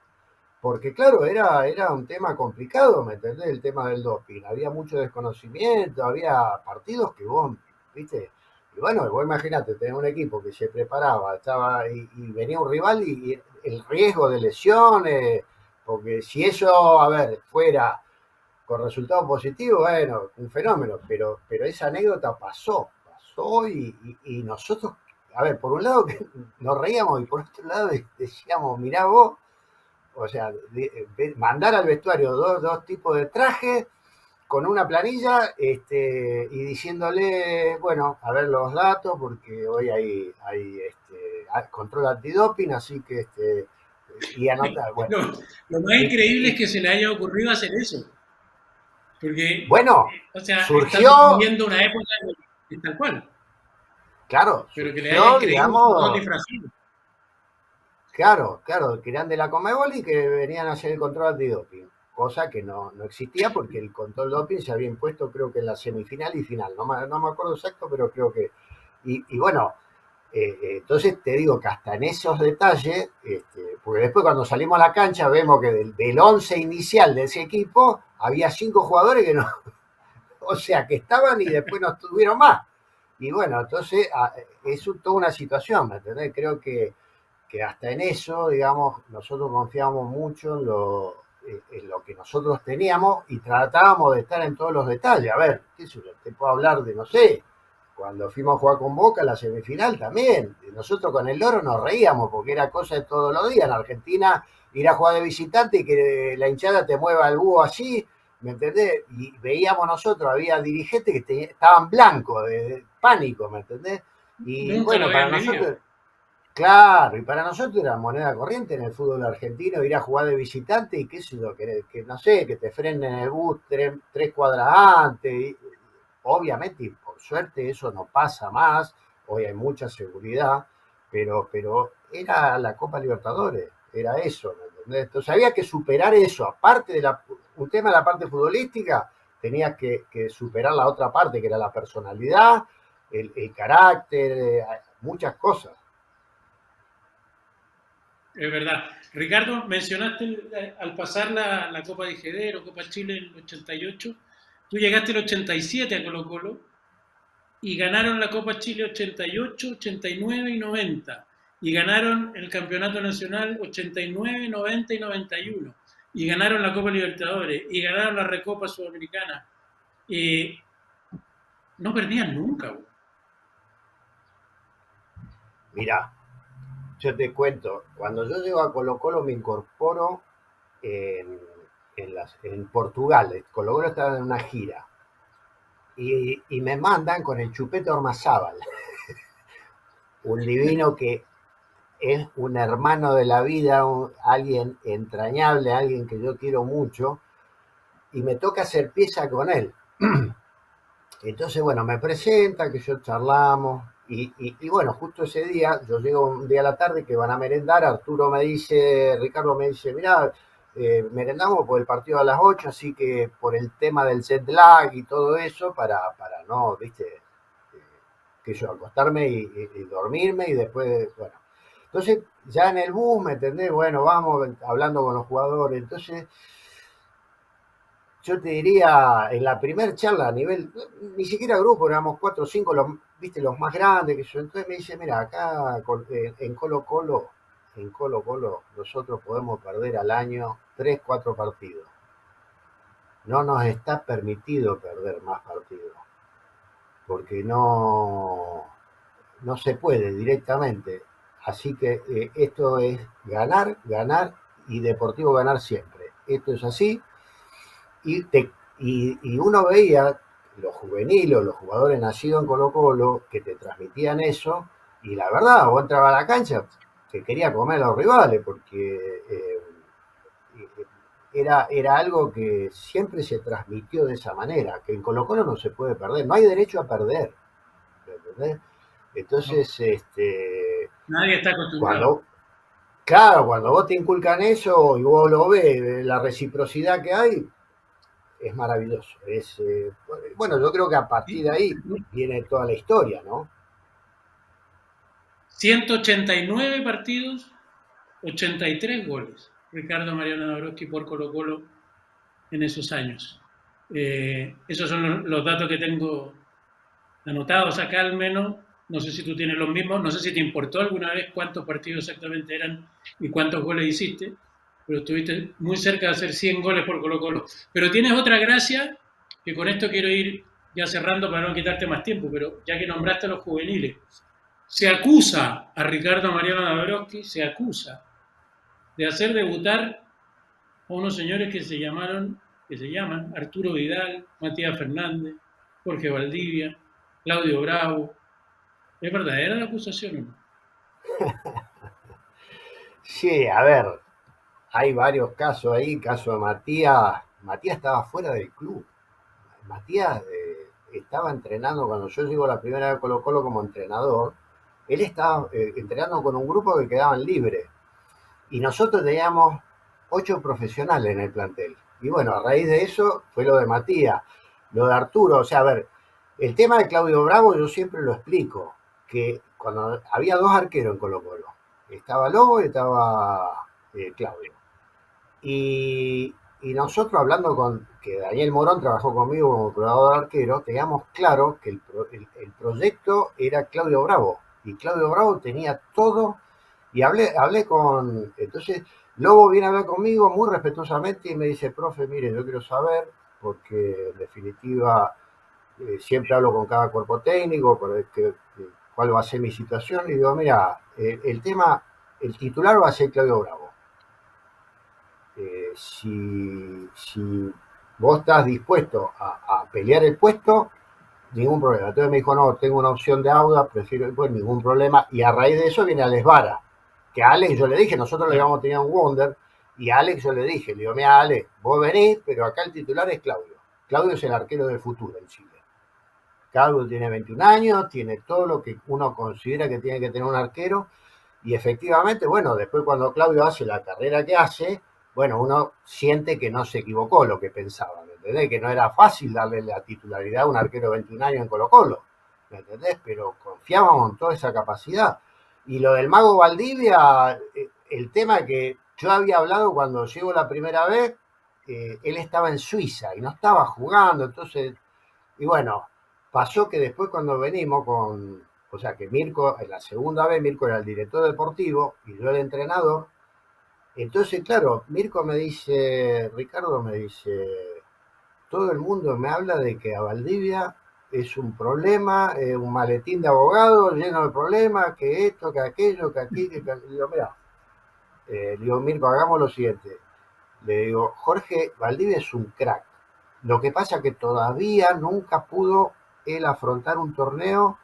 S2: Porque claro, era un tema complicado, ¿me entendés? El tema del doping. Había mucho desconocimiento, había partidos que vos, viste, y bueno, vos imaginate, tenés un equipo que se preparaba, estaba, y venía un rival y el riesgo de lesiones, porque si eso, a ver, fuera con resultado positivo, bueno, un fenómeno, pero esa anécdota pasó y nosotros, a ver, por un lado que nos reíamos y por otro lado decíamos, mirá vos, o sea, mandar al vestuario dos tipos de traje con una planilla y diciéndole, bueno, a ver los datos, porque hoy hay control antidoping, así que y anotar, bueno.
S1: Lo más increíble es que se le haya ocurrido hacer eso. Porque,
S2: Bueno,
S1: o sea, estamos
S2: surgió,
S1: viviendo una época de tal cual,
S2: claro,
S1: pero que le hayan
S2: surgió,
S1: creído jugador
S2: digamos,
S1: disfrazado.
S2: claro, que eran de la Conmebol y que venían a hacer el control antidoping, cosa que no existía porque el control doping se había impuesto creo que en la semifinal y final, no me acuerdo exacto, pero creo que... Y bueno, entonces te digo que hasta en esos detalles, porque después cuando salimos a la cancha vemos que del 11 inicial de ese equipo había 5 jugadores que no, o sea, que estaban y después no estuvieron más. Y bueno, entonces es toda una situación, ¿me entendés? Creo que hasta en eso, digamos, nosotros confiábamos mucho en lo que nosotros teníamos y tratábamos de estar en todos los detalles. A ver, qué sé yo, te puedo hablar de, no sé, cuando fuimos a jugar con Boca, la semifinal también. Nosotros con el Loro nos reíamos porque era cosa de todos los días. En Argentina, ir a jugar de visitante y que la hinchada te mueva el búho así, ¿me entendés? Y veíamos nosotros, había dirigentes que estaban blancos, de pánico, ¿me entendés? Y
S1: Nunca lo
S2: bueno, para
S1: habían vivido.
S2: nosotros, claro, y para nosotros era moneda corriente en el fútbol argentino ir a jugar de visitante y qué sé yo, que no sé, que te frenen el bus 3 cuadras antes. Obviamente, y por suerte, eso no pasa más. Hoy hay mucha seguridad, pero era la Copa Libertadores, era eso, ¿me entendés? Entonces había que superar eso. Aparte de un tema de la parte futbolística, tenías que superar la otra parte, que era la personalidad, el carácter, muchas cosas.
S1: Es verdad. Ricardo, mencionaste al pasar la Copa de Jeder o Copa Chile en el 88, tú llegaste el 87 a Colo Colo y ganaron la Copa Chile 88, 89 y 90. Y ganaron el Campeonato Nacional 89, 90 y 91. Y ganaron la Copa Libertadores. Y ganaron la Recopa Sudamericana. No perdían nunca. Bro.
S2: Mirá, yo te cuento, cuando yo llego a Colo Colo me incorporo en Portugal. Colo Colo estaba en una gira y me mandan con el Chupete Ormazábal, un divino que es un hermano de la vida, alguien entrañable, alguien que yo quiero mucho, y me toca hacer pieza con él. Entonces, bueno, me presenta, que yo charlamos, y bueno, justo ese día, yo llego un día a la tarde que van a merendar, Ricardo me dice, mirá, merendamos por el partido a las 8, así que por el tema del jet lag y todo eso, para no, viste, que yo acostarme y dormirme y después, bueno. Entonces, ya en el bus, ¿me entendés? Bueno, vamos hablando con los jugadores, entonces yo te diría, en la primera charla a nivel, ni siquiera grupo, éramos 4 o 5, viste, los más grandes que yo. Entonces me dice, mira, acá en Colo-Colo nosotros podemos perder al año 3, 4 partidos. No nos está permitido perder más partidos, porque no se puede directamente. Así que esto es ganar, ganar y Deportivo ganar siempre. Esto es así. Y uno veía los juveniles, los jugadores nacidos en Colo Colo, que te transmitían eso, y la verdad, vos entrabas a la cancha, te quería comer a los rivales, porque era algo que siempre se transmitió de esa manera, que en Colo Colo no se puede perder, no hay derecho a perder, ¿entendés?
S1: No,
S2: Entonces,
S1: nadie está acostumbrado.
S2: cuando, claro, cuando vos te inculcan eso y vos lo ves, la reciprocidad que hay, es maravilloso. Bueno, yo creo que a partir
S1: ¿Sí?
S2: de ahí viene toda la historia, ¿no?
S1: 189 partidos, 83 goles. Ricardo Mariano Dabrowski por Colo Colo en esos años. Esos son los datos que tengo anotados acá al menos. No sé si tú tienes los mismos, no sé si te importó alguna vez cuántos partidos exactamente eran y cuántos goles hiciste, pero estuviste muy cerca de hacer 100 goles por Colo Colo. Pero tienes otra gracia, que con esto quiero ir ya cerrando para no quitarte más tiempo, pero ya que nombraste a los juveniles, se acusa a Ricardo Mariano Dabrowski, se acusa de hacer debutar a unos señores que se llaman Arturo Vidal, Matías Fernández, Jorge Valdivia, Claudio Bravo. ¿Es verdadera la acusación o no?
S2: Sí, a ver, hay varios casos ahí. Caso de Matías. Matías estaba fuera del club. Matías estaba entrenando cuando yo llego la primera vez a Colo Colo como entrenador. Él estaba entrenando con un grupo que quedaban libres. Y nosotros teníamos 8 profesionales en el plantel. Y bueno, a raíz de eso fue lo de Matías, lo de Arturo. O sea, a ver, el tema de Claudio Bravo yo siempre lo explico, que cuando había 2 arqueros en Colo Colo, estaba Lobo y estaba Claudio. Y nosotros hablando con, que Daniel Morón trabajó conmigo como probador de arquero, teníamos claro que el proyecto era Claudio Bravo. Y Claudio Bravo tenía todo. Y hablé con, entonces Lobo viene a hablar conmigo muy respetuosamente y me dice, profe, mire, yo quiero saber, porque en definitiva siempre hablo con cada cuerpo técnico, para ver cuál va a ser mi situación. Y digo, mira, el tema, el titular va a ser Claudio Bravo. Si vos estás dispuesto a pelear el puesto, ningún problema. Entonces me dijo, no, tengo una opción de Auda, prefiero, pues ningún problema. Y a raíz de eso viene Alex Vara, que a Alex yo le dije, nosotros le
S1: Claro.
S2: íbamos a tener un Wonder, y a Alex yo le dije, le digo, mira Alex, vos venís, pero acá el titular es Claudio. Claudio es el arquero del futuro en Chile. Claudio tiene 21 años, tiene todo lo que uno considera que tiene que tener un arquero, y efectivamente, bueno, después cuando Claudio hace la carrera que hace, bueno, uno siente que no se equivocó lo que pensaba, ¿me entendés? Que no era fácil darle la titularidad a un arquero de 21 años en Colo Colo, ¿me entendés? Pero confiábamos en toda esa capacidad. Y lo del Mago Valdivia, el tema que yo había hablado cuando llegó la primera vez, él estaba en Suiza y no estaba jugando, entonces, y bueno, pasó que después cuando venimos con, o sea que Mirko, en la segunda vez Mirko era el director deportivo y yo el entrenador, entonces claro, Mirko me dice, Ricardo me dice, todo el mundo me habla de que a Valdivia es un problema, un maletín de abogado lleno de problemas, que esto, que aquello, que aquí, que digo, mira, digo, Mirko, hagamos lo siguiente. Le digo, Jorge, Valdivia es un crack. Lo que pasa es que todavía nunca pudo él afrontar un torneo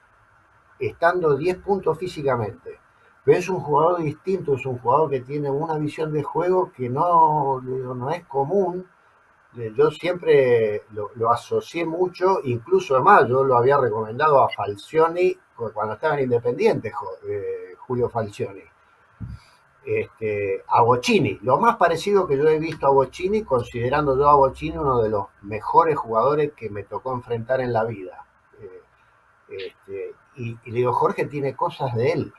S2: estando 10 puntos físicamente. Pero es un jugador distinto, es un jugador que tiene una visión de juego que no es común. Yo siempre lo asocié mucho, incluso más, yo lo había recomendado a Falcioni cuando estaba en Independiente, Julio Falcioni. A Bocini, lo más parecido que yo he visto a Bocini, considerando yo a Bocini uno de los mejores jugadores que me tocó enfrentar en la vida. Y le digo, Jorge tiene cosas de él.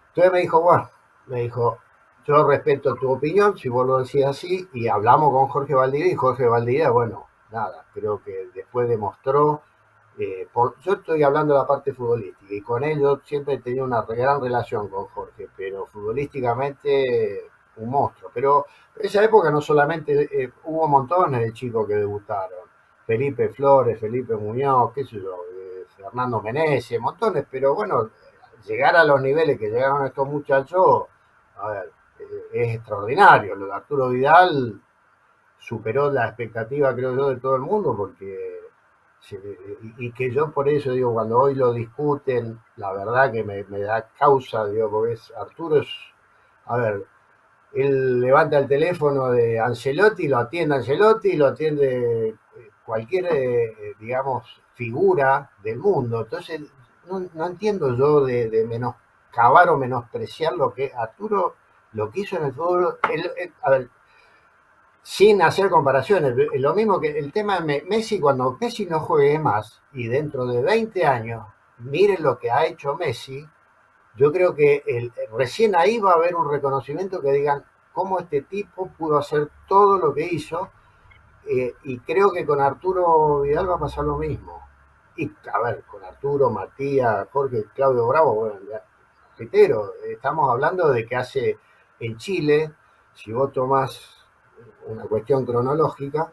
S2: Entonces me dijo, bueno, me dijo, yo respeto tu opinión, si vos lo decís así, y hablamos con Jorge Valdivia, y Jorge Valdivia, bueno, nada, creo que después demostró, yo estoy hablando de la parte futbolística, y con él yo siempre he tenido una gran relación con Jorge, pero futbolísticamente un monstruo. Pero en esa época no solamente, hubo montones de chicos que debutaron, Felipe Flores, Felipe Muñoz, qué sé yo, Fernando Meneses, montones, pero bueno, llegar a los niveles que llegaron estos muchachos, a ver, es extraordinario. Lo de Arturo Vidal superó la expectativa, creo yo, de todo el mundo, porque y que yo por eso digo, cuando hoy lo discuten, la verdad que me da causa, digo, porque Arturo es, a ver, él levanta el teléfono de Ancelotti, lo atiende Ancelotti, lo atiende cualquier, digamos, figura del mundo. Entonces, no entiendo yo de menoscabar o menospreciar lo que Arturo lo que hizo en el fútbol. A ver, sin hacer comparaciones, lo mismo que el tema de Messi, cuando Messi no juegue más y dentro de 20 años, miren lo que ha hecho Messi, yo creo que recién ahí va a haber un reconocimiento que digan cómo este tipo pudo hacer todo lo que hizo, y creo que con Arturo Vidal va a pasar lo mismo. Y a ver, con Arturo, Matías, Jorge, Claudio Bravo, bueno, ya, reitero, estamos hablando de que hace en Chile, si vos tomás una cuestión cronológica,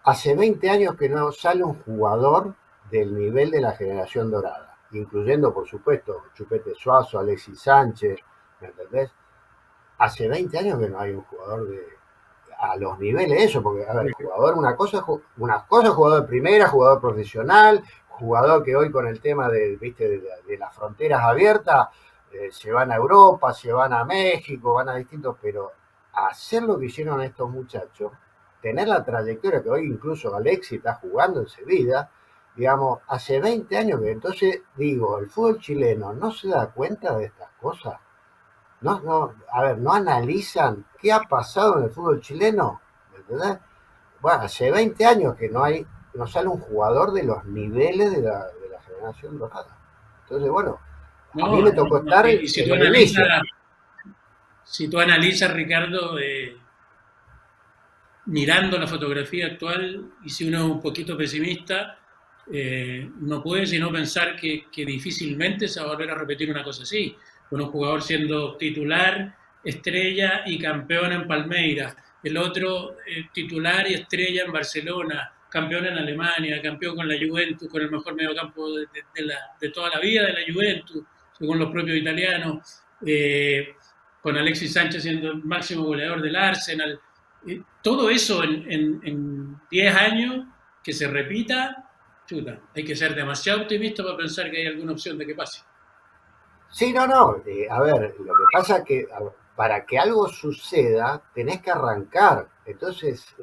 S2: hace 20 años que no sale un jugador del nivel de la generación dorada, incluyendo, por supuesto, Chupete Suazo, Alexis Sánchez, ¿me entendés? Hace 20 años que no hay un jugador a los niveles de eso, porque, a ver, jugador, una cosa jugador de primera, jugador profesional, jugador que hoy con el tema ¿viste? De las fronteras abiertas, se van a Europa, se van a México, van a distintos, pero hacer lo que hicieron estos muchachos, tener la trayectoria que hoy incluso Alexis está jugando en Sevilla, digamos, hace 20 años que entonces digo, el fútbol chileno no se da cuenta de estas cosas. A ver, no analizan qué ha pasado en el fútbol chileno, ¿entendés? Bueno, hace 20 años que no sale un jugador de los niveles de la generación dorada. Entonces, bueno, a mí
S1: No,
S2: me
S1: no,
S2: tocó
S1: no.
S2: estar
S1: Y si
S2: en
S1: tú
S2: el inicio.
S1: analizas, si tú analizas, Ricardo, mirando la fotografía actual, y si uno es un poquito pesimista, no puede sino pensar que difícilmente se va a volver a repetir una cosa así, con un jugador siendo titular, estrella y campeón en Palmeiras, el otro titular y estrella en Barcelona, campeón en Alemania, campeón con la Juventus, con el mejor mediocampo de toda la vida de la Juventus, según los propios italianos, con Alexis Sánchez siendo el máximo goleador del Arsenal. Todo eso en 10 años que se repita, chuta, hay que ser demasiado optimista para pensar que hay alguna opción de que pase.
S2: Sí, no. A ver, lo que pasa es que para que algo suceda, tenés que arrancar. Entonces,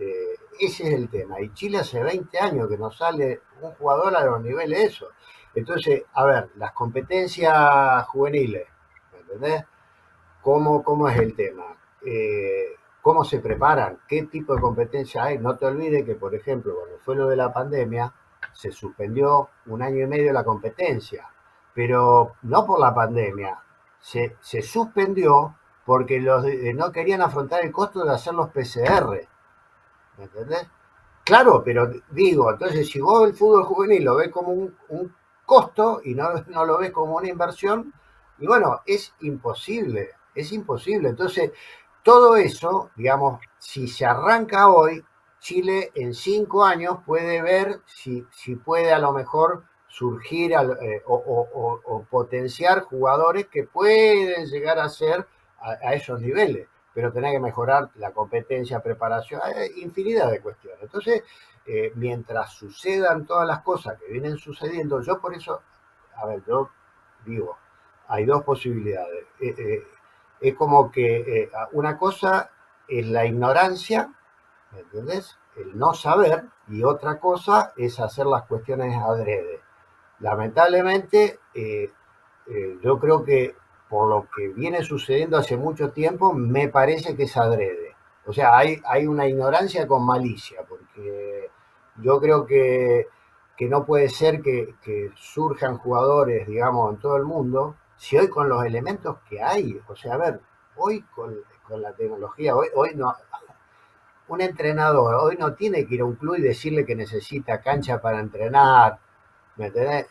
S2: ese es el tema. Y Chile hace 20 años que no sale un jugador a los niveles de eso. Entonces, a ver, las competencias juveniles, ¿me entendés? ¿Cómo es el tema? ¿Cómo se preparan? ¿Qué tipo de competencia hay? No te olvides que, por ejemplo, cuando fue lo de la pandemia, se suspendió 1 año y medio la competencia, pero no por la pandemia, se suspendió porque no querían afrontar el costo de hacer los PCR, ¿me entendés? Claro, pero digo, entonces si vos el fútbol juvenil lo ves como un costo y no lo ves como una inversión, y bueno, es imposible. Entonces, todo eso, digamos, si se arranca hoy, Chile en 5 años puede ver si puede a lo mejor surgir o potenciar jugadores que pueden llegar a ser a esos niveles, pero tenés que mejorar la competencia, preparación, infinidad de cuestiones. Entonces, mientras sucedan todas las cosas que vienen sucediendo, yo por eso, a ver, yo digo, hay dos posibilidades. Es como que una cosa es la ignorancia, ¿me entendés? El no saber, y otra cosa es hacer las cuestiones adrede. Lamentablemente, yo creo que por lo que viene sucediendo hace mucho tiempo, me parece que es adrede. O sea, hay una ignorancia con malicia, porque yo creo que no puede ser que surjan jugadores, digamos, en todo el mundo, si hoy con los elementos que hay, o sea, a ver, hoy con la tecnología. Hoy no, un entrenador hoy no tiene que ir a un club y decirle que necesita cancha para entrenar, ¿me entendés?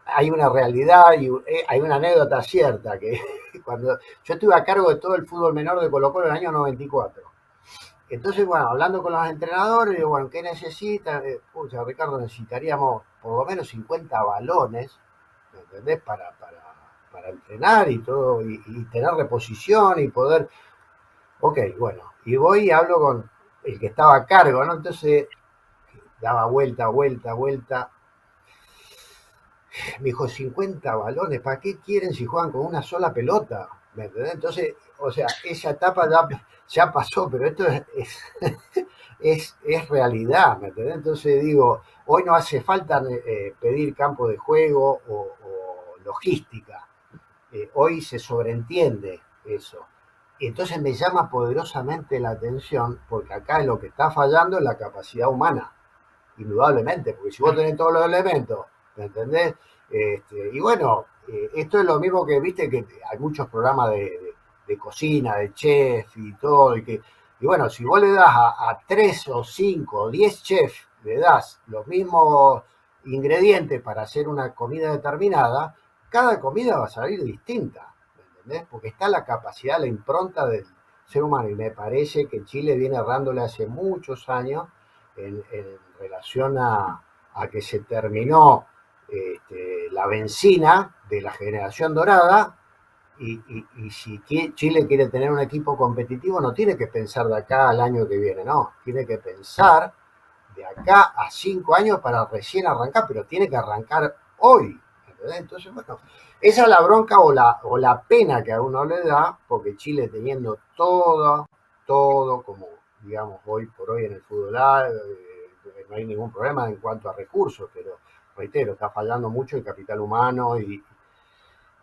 S2: Hay una realidad y hay una anécdota cierta que cuando yo estuve a cargo de todo el fútbol menor de Colo-Colo en el año 94. Entonces, bueno, hablando con los entrenadores, digo, bueno, ¿qué necesitan? Pucha, Ricardo, necesitaríamos por lo menos 50 balones, ¿me entendés? Para entrenar y todo, y tener reposición y poder. Ok, bueno, y voy y hablo con el que estaba a cargo, ¿no? Entonces, daba vuelta, vuelta, vuelta. Me dijo, 50 balones, ¿para qué quieren si juegan con una sola pelota? ¿Me entendés? Entonces, o sea, esa etapa ya pasó, pero esto es realidad, ¿me entendés? Entonces digo, hoy no hace falta pedir campo de juego o logística. Hoy se sobreentiende eso. Y entonces me llama poderosamente la atención, porque acá lo que está fallando es la capacidad humana, indudablemente, porque si vos tenés todos los elementos, ¿me entendés? Y bueno, esto es lo mismo que, viste, que hay muchos programas de cocina, de chef y todo, y bueno, si vos le das a 3 o 5 o 10 chefs, le das los mismos ingredientes para hacer una comida determinada, cada comida va a salir distinta, ¿me entendés? Porque está la capacidad, la impronta del ser humano, y me parece que Chile viene errándole hace muchos años en relación a que se terminó la benzina de la generación dorada y si Chile quiere tener un equipo competitivo no tiene que pensar de acá al año que viene, no, tiene que pensar de acá a 5 años para recién arrancar, pero tiene que arrancar hoy. ¿Entendés? Entonces, bueno, esa es la bronca o la pena que a uno le da, porque Chile teniendo todo como, digamos, hoy por hoy en el fútbol, no hay ningún problema en cuanto a recursos, pero reitero, está fallando mucho el capital humano y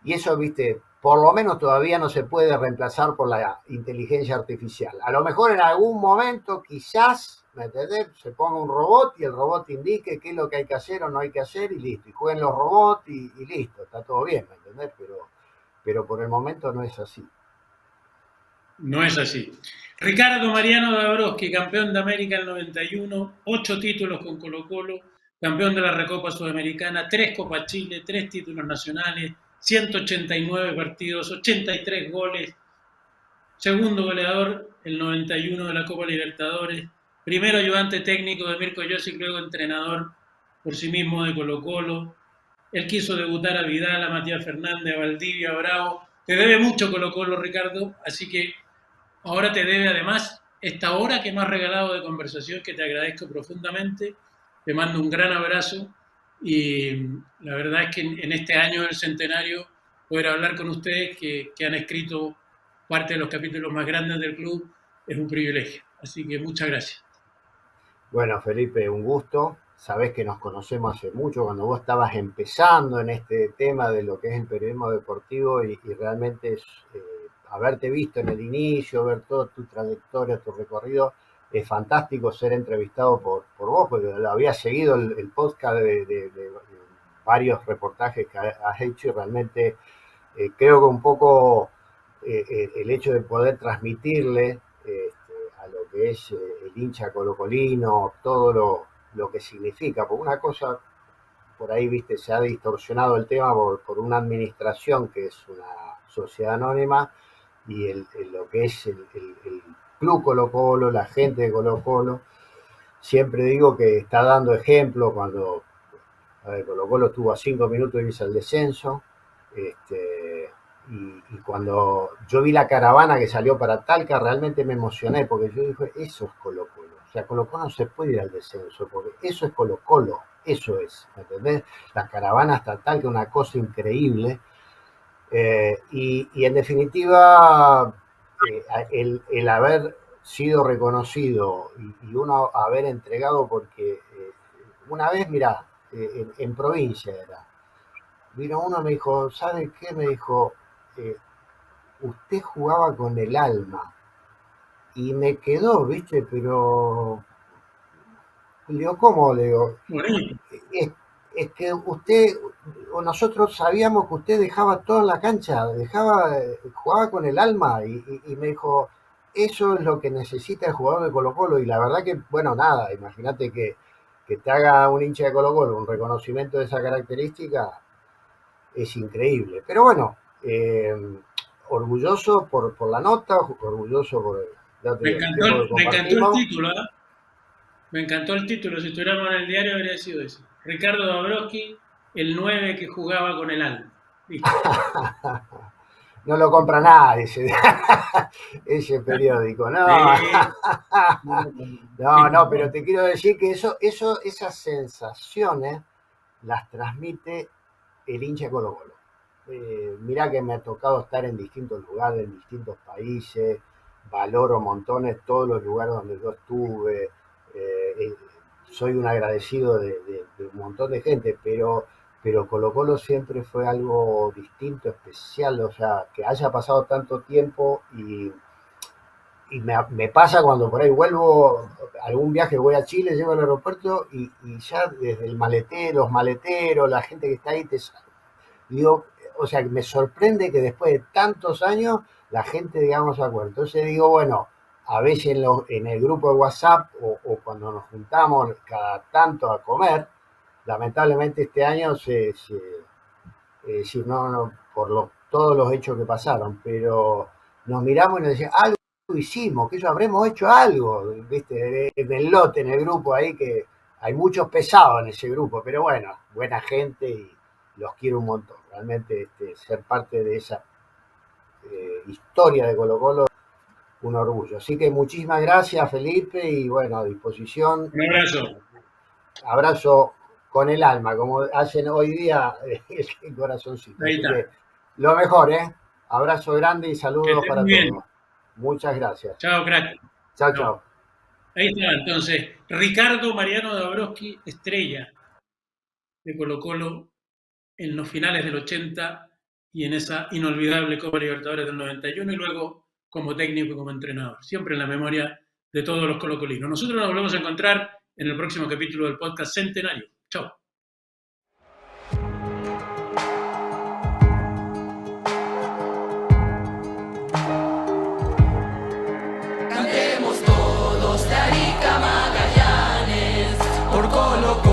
S2: eso, viste, por lo menos todavía no se puede reemplazar por la inteligencia artificial. A lo mejor en algún momento, quizás, ¿me entendés? Se ponga un robot y el robot indique qué es lo que hay que hacer o no hay que hacer y listo. Y jueguen los robots y listo, está todo bien, ¿me entendés? Pero por el momento no es así.
S1: No es así. Ricardo Mariano Dabrowski, campeón de América en el 91, 8 títulos con Colo-Colo, campeón de la Recopa Sudamericana, 3 Copa Chile, 3 títulos nacionales, 189 partidos, 83 goles, segundo goleador el 91 de la Copa Libertadores, primero ayudante técnico de Mirko Josic, luego entrenador por sí mismo de Colo-Colo. Él quiso debutar a Vidal, a Matías Fernández, a Valdivia, a Bravo. Te debe mucho Colo-Colo, Ricardo, así que ahora te debe además esta hora que me has regalado de conversación, que te agradezco profundamente. Te mando un gran abrazo y la verdad es que en este año del centenario poder hablar con ustedes que han escrito parte de los capítulos más grandes del club es un privilegio. Así que muchas gracias.
S2: Bueno, Felipe, un gusto. Sabés que nos conocemos hace mucho, cuando vos estabas empezando en este tema de lo que es el periodismo deportivo y realmente es, haberte visto en el inicio, ver toda tu trayectoria, tu recorrido, es fantástico ser entrevistado por vos, porque lo había seguido el podcast de varios reportajes que has hecho y realmente creo que un poco el hecho de poder transmitirle a lo que es el hincha colocolino, todo lo que significa, porque una cosa por ahí, viste, se ha distorsionado el tema por una administración que es una sociedad anónima y lo que es el club Colo Colo, la gente de Colo Colo, siempre digo que está dando ejemplo cuando Colo Colo estuvo a 5 minutos de irse al descenso, y cuando yo vi la caravana que salió para Talca, realmente me emocioné, porque yo dije, eso es Colo Colo. O sea, Colo Colo no se puede ir al descenso, porque eso es Colo Colo, eso es, ¿entendés? La caravana hasta Talca, una cosa increíble. Y en definitiva, el haber sido reconocido y uno haber entregado, porque una vez, mirá, en provincia era, vino uno y me dijo, ¿sabe qué? Me dijo, eh, usted jugaba con el alma. Y me quedó, ¿viste? Pero, le digo, ¿cómo? Le digo,
S1: Bonito.
S2: es, es que usted, o nosotros sabíamos que usted dejaba todo en la cancha, jugaba con el alma. Y me dijo, eso es lo que necesita el jugador de Colo-Colo y la verdad que, bueno, nada, imagínate que te haga un hincha de Colo-Colo un reconocimiento de esa característica, es increíble. Pero bueno, orgulloso por la nota, orgulloso por el tiempo que
S1: Me encantó el
S2: compartimos.
S1: título, ¿eh? Me encantó el título. Si estuviéramos en el diario habría sido eso. Ricardo Dabrowski, el 9 que jugaba con el alma. ¿Viste?
S2: No lo compra nadie ese periódico, no. No, pero te quiero decir que esas sensaciones las transmite el hincha de Colo-Colo. Mirá que me ha tocado estar en distintos lugares, en distintos países, valoro montones todos los lugares donde yo estuve, soy un agradecido de un montón de gente, pero Colo-Colo siempre fue algo distinto, especial, o sea, que haya pasado tanto tiempo y me pasa cuando por ahí vuelvo, algún viaje voy a Chile, llego al aeropuerto y ya desde el maletero, los maleteros, la gente que está ahí, digo, o sea, me sorprende que después de tantos años la gente, digamos, se acuerda. Entonces digo, bueno, a veces en el grupo de WhatsApp o cuando nos juntamos cada tanto a comer, lamentablemente este año no, todos los hechos que pasaron, pero nos miramos y nos decían, algo hicimos, que eso habremos hecho algo, viste, en el lote, en el grupo ahí, que hay muchos pesados en ese grupo, pero bueno, buena gente y los quiero un montón. Realmente ser parte de esa historia de Colo-Colo, un orgullo. Así que muchísimas gracias, Felipe, y bueno, a disposición.
S1: Un abrazo.
S2: Abrazo con el alma, como hacen hoy día el corazoncito.
S1: Ahí
S2: Así
S1: está.
S2: que lo mejor, ¿eh? Abrazo grande y saludos para
S1: bien.
S2: todos. Muchas gracias.
S1: Chao, crack.
S2: Chao, chao.
S1: Ahí está, entonces, Ricardo Mariano Dabrowski, estrella de Colo-Colo en los finales del 80 y en esa inolvidable Copa Libertadores del 91 y luego como técnico y como entrenador, siempre en la memoria de todos los colocolinos. Nosotros nos volvemos a encontrar en el próximo capítulo del podcast Centenario. Chao.
S3: Cantemos todos de Arica a Magallanes, por Colo-Colo.